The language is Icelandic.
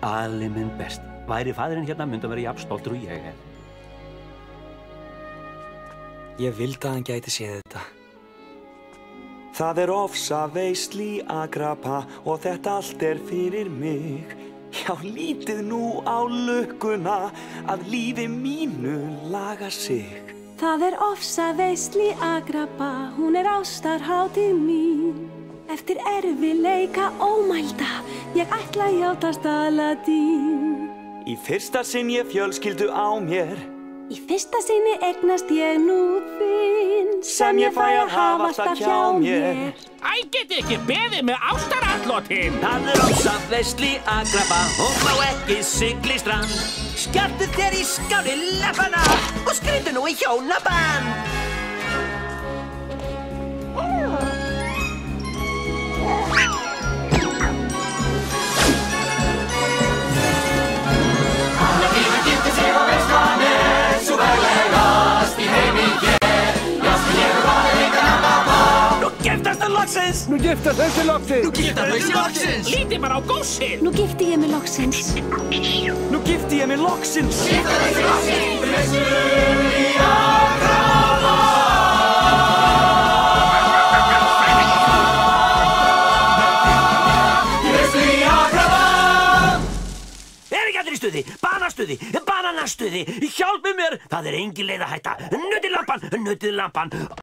Ali minn best. Væri faðirinn hérna myndi að vera jafn stoltur og ég er. Ég vildi að hann gæti séð þetta. Það ofsaveisl í Agrapa og þetta allt fyrir mig. Já, lítið nú á lukkuna að lífi mínu laga sig. Það ofsaveisl í Agrapa, hún ástarhátíð mín. Eftir erfiðleika ómælda, ég ætla að játast Aladín. Í fyrsta sinn ég fjölskyldu á mér. Í fyrsta sinni eignast ég nú þinn, sem ég fæ að hafa alltaf hjá mér. Æ, geti ekki beðið með ástarallotinn. Það ofsaveisl í Agrapa, hún má ekki sigla í strand. Skjáttu þér í skáli lappana og skrytu nú í hjónaband. Nú giftast þessi loksins! Lítið bara á góssinn. Nú gifti ég mig loksins. Nú gifti ég mig loksins. Er ekki allir í stuði? Banastuði, bananastuði, hjálpi mér! Það engin leið að hætta. Nuddið lampan, nuddið lampan.